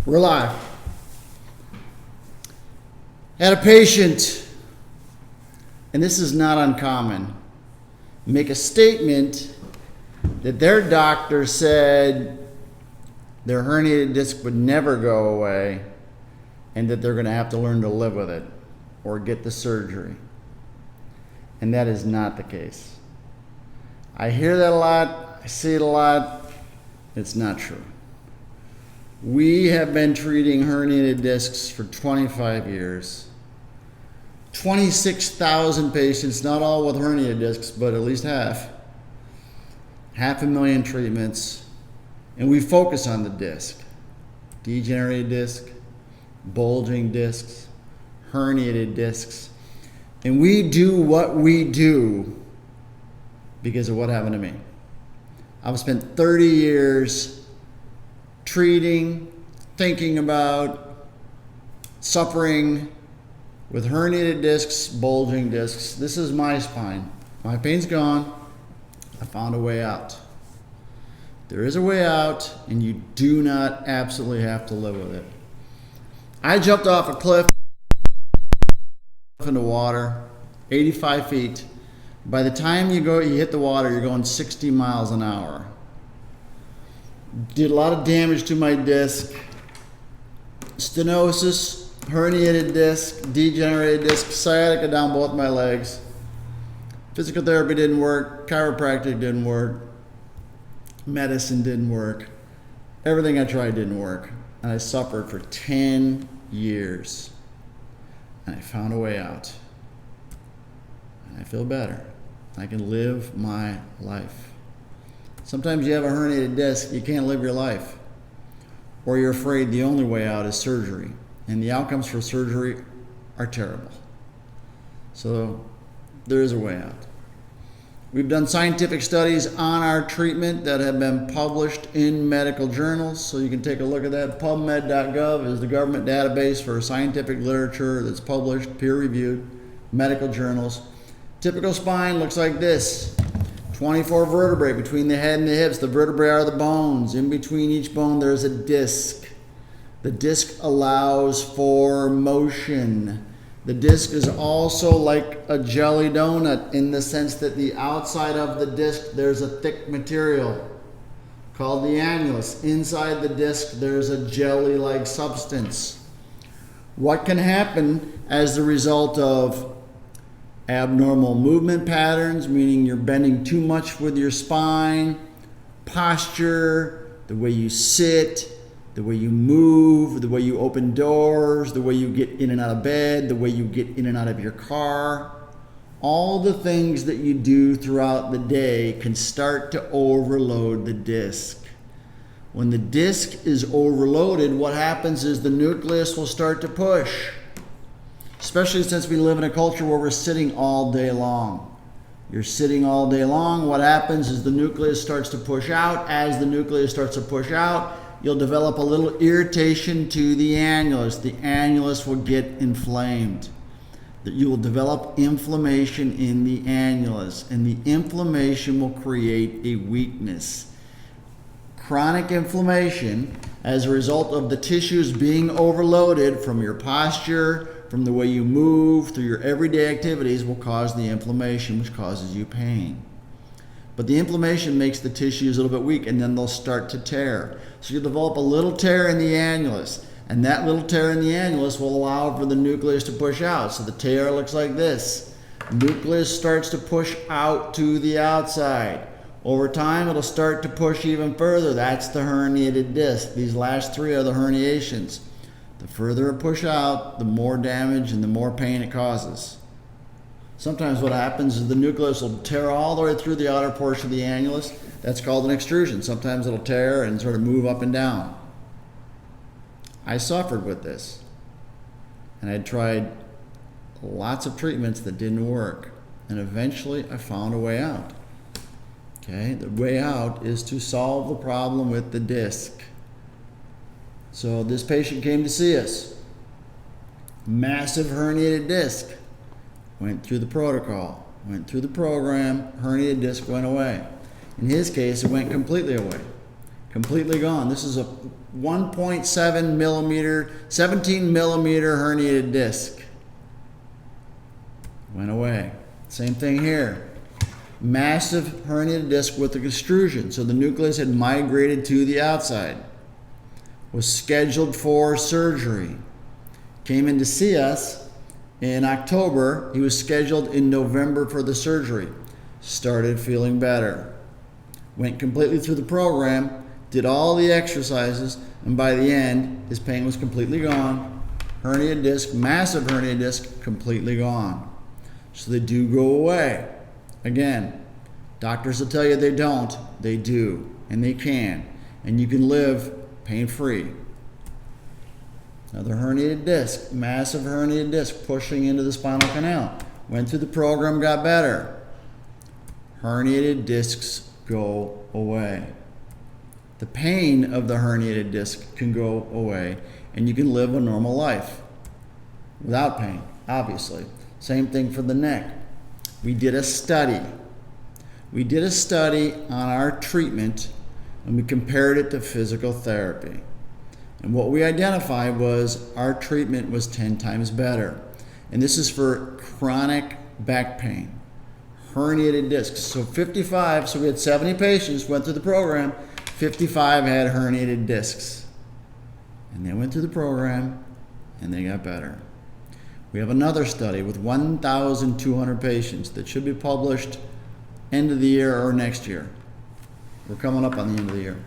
We're live. Had a patient, and this is not uncommon, make a statement that their doctor said their herniated disc would never go away and that they're going to have to learn to live with it or get the surgery. And that is not the case. I hear that a lot. I see it a lot. It's not true. We have been treating herniated discs for 25 years. 26,000 patients, not all with herniated discs, but at least half. 500,000 treatments. And we focus on the disc. Degenerated disc, bulging discs, herniated discs. And we do what we do because of what happened to me. I've spent 30 years treating, thinking about, suffering with herniated discs, bulging discs. This is my spine. My pain's gone. I found a way out. There is a way out, and you do not absolutely have to live with it. I jumped off a cliff into water, 85 feet. By the time you hit the water, you're going 60 miles an hour. Did a lot of damage to my disc. Stenosis, herniated disc, degenerated disc, sciatica down both my legs. Physical therapy didn't work. Chiropractic didn't work. Medicine didn't work. Everything I tried didn't work. And I suffered for 10 years. And I found a way out. And I feel better. I can live my life. Sometimes you have a herniated disc, you can't live your life. Or you're afraid the only way out is surgery. And the outcomes for surgery are terrible. So there is a way out. We've done scientific studies on our treatment that have been published in medical journals. So you can take a look at that. PubMed.gov is the government database for scientific literature that's published, peer-reviewed, medical journals. Typical spine looks like this. 24 vertebrae between the head and the hips. The vertebrae are the bones. In between each bone there's a disc. The disc allows for motion. The disc is also like a jelly donut in the sense that the outside of the disc there's a thick material called the annulus. Inside the disc there's a jelly-like substance. What can happen as the result of abnormal movement patterns, meaning you're bending too much with your spine, posture, the way you sit, the way you move, the way you open doors, the way you get in and out of bed, the way you get in and out of your car. All the things that you do throughout the day can start to overload the disc. When the disc is overloaded, what happens is the nucleus will start to push. Especially since we live in a culture where we're sitting all day long. You're sitting all day long. What happens is the nucleus starts to push out. As the nucleus starts to push out, you'll develop a little irritation to the annulus. The annulus will get inflamed. You will develop inflammation in the annulus, and the inflammation will create a weakness. Chronic inflammation, as a result of the tissues being overloaded from your posture, from the way you move, through your everyday activities, will cause the inflammation, which causes you pain. But the inflammation makes the tissues a little bit weak, and then they'll start to tear. So you'll develop a little tear in the annulus, and that little tear in the annulus will allow for the nucleus to push out. So the tear looks like this. Nucleus starts to push out to the outside. Over time, it'll start to push even further. That's the herniated disc. These last three are the herniations. The further it pushes out, the more damage and the more pain it causes. Sometimes what happens is the nucleus will tear all the way through the outer portion of the annulus. That's called an extrusion. Sometimes it'll tear and sort of move up and down. I suffered with this. And I tried lots of treatments that didn't work. And eventually I found a way out. Okay, the way out is to solve the problem with the disc. So this patient came to see us. Massive herniated disc. Went through the protocol, went through the program, herniated disc went away. In his case, it went completely away. completely gone. This is a 1.7 millimeter, 17 millimeter herniated disc. Went away. Same thing here. Massive herniated disc with extrusion. So the nucleus had migrated to the outside. Was scheduled for surgery. Came in to see us in October. He was scheduled in November for the surgery. Started feeling better. Went completely through the program, did all the exercises, and by the end, his pain was completely gone. Herniated disc, massive herniated disc, completely gone. So they do go away. Again, doctors will tell you they don't. They do, and they can. And you can live pain-free. Another herniated disc, massive herniated disc pushing into the spinal canal. Went through the program, got better. Herniated discs go away. The pain of the herniated disc can go away, and you can live a normal life without pain, obviously. Same thing for the neck. We did a study. We did a study on our treatment, and we compared it to physical therapy. And what we identified was our treatment was 10 times better. And this is for chronic back pain, herniated discs. So 55, so we had 70 patients, went through the program, 55 had herniated discs. And they went through the program, and they got better. We have another study with 1,200 patients that should be published end of the year or next year. We're coming up on the end of the year.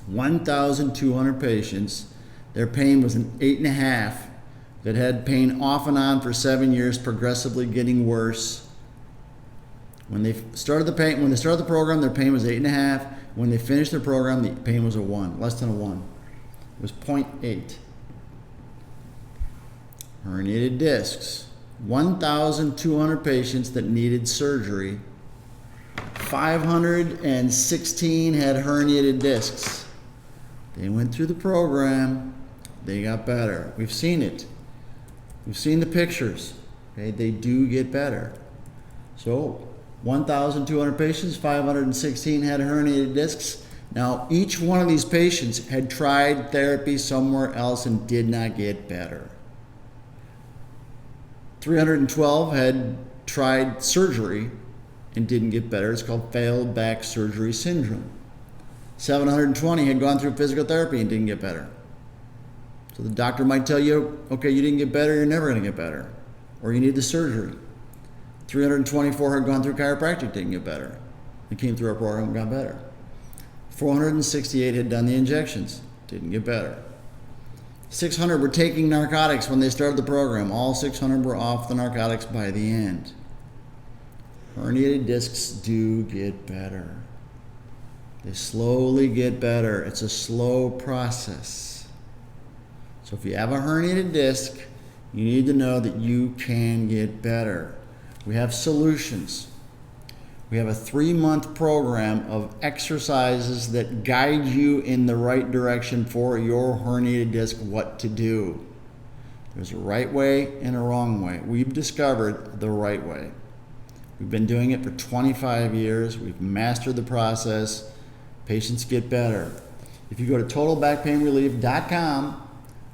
1,200 patients, their pain was an 8.5, that had pain off and on for 7 years, progressively getting worse. When they started the program, their pain was 8.5. When they finished their program, the pain was a 1, less than a 1. It was 0.8. Herniated discs, 1,200 patients that needed surgery. 516 had herniated discs. They went through the program, they got better. We've seen it. We've seen the pictures. Okay, they do get better. So 1,200 patients, 516 had herniated discs. Now, each one of these patients had tried therapy somewhere else and did not get better. 312 had tried surgery and didn't get better. It's called failed back surgery syndrome. 720 had gone through physical therapy and didn't get better. So the doctor might tell you, okay, you didn't get better, you're never going to get better, or you need the surgery. 324 had gone through chiropractic, didn't get better. They came through our program and got better. 468 had done the injections, didn't get better. 600 were taking narcotics when they started the program. All 600 were off the narcotics by the end. Herniated discs do get better. They slowly get better. It's a slow process. So if you have a herniated disc, you need to know that you can get better. We have solutions. We have a 3-month program of exercises that guide you in the right direction for your herniated disc, what to do. There's a right way and a wrong way. We've discovered the right way. We've been doing it for 25 years. We've mastered the process. Patients get better. If you go to totalbackpainrelief.com//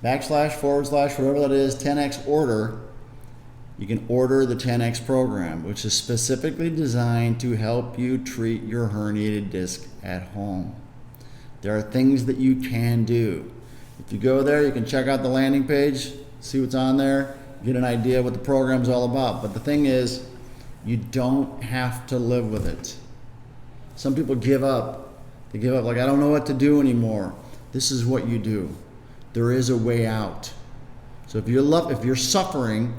whatever that is, 10x order, you can order the 10x program, which is specifically designed to help you treat your herniated disc at home. There are things that you can do. If you go there, you can check out the landing page, see what's on there, get an idea what the program's all about. But the thing is, you don't have to live with it. Some people give up. They give up like, I don't know what to do anymore. This is what you do. There is a way out. So if you're suffering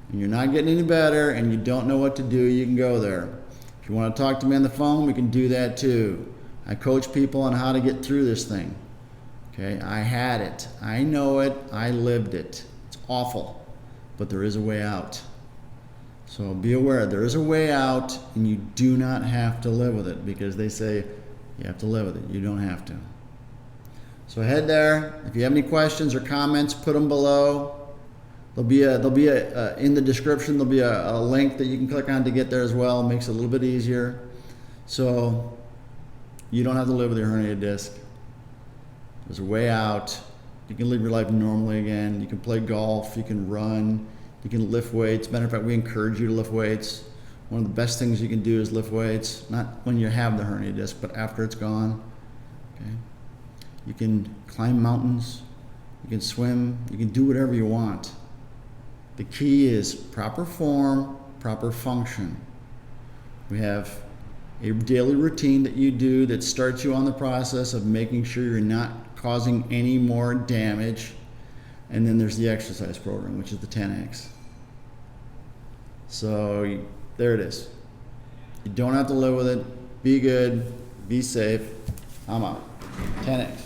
and you're not getting any better and you don't know what to do, you can go there. If you want to talk to me on the phone, we can do that too. I coach people on how to get through this thing. Okay, I had it. I know it. I lived it. It's awful, but there is a way out. So be aware, there is a way out, and you do not have to live with it, because they say you have to live with it. You don't have to. So head there. If you have any questions or comments, put them below. There'll be in the description. There'll be a link that you can click on to get there as well. It makes it a little bit easier. So You don't have to live with your herniated disc. There's a way out. You can live your life normally again. You can play golf, you can run, you can lift weights. Matter of fact, we encourage you to lift weights. One of the best things you can do is lift weights, not when you have the herniated disc, but after it's gone. Okay? You can climb mountains, you can swim, you can do whatever you want. The key is proper form, proper function. We have a daily routine that you do that starts you on the process of making sure you're not causing any more damage. And then there's the exercise program, which is the 10X. So there it is. You don't have to live with it. Be good, be safe. I'm out. 10X.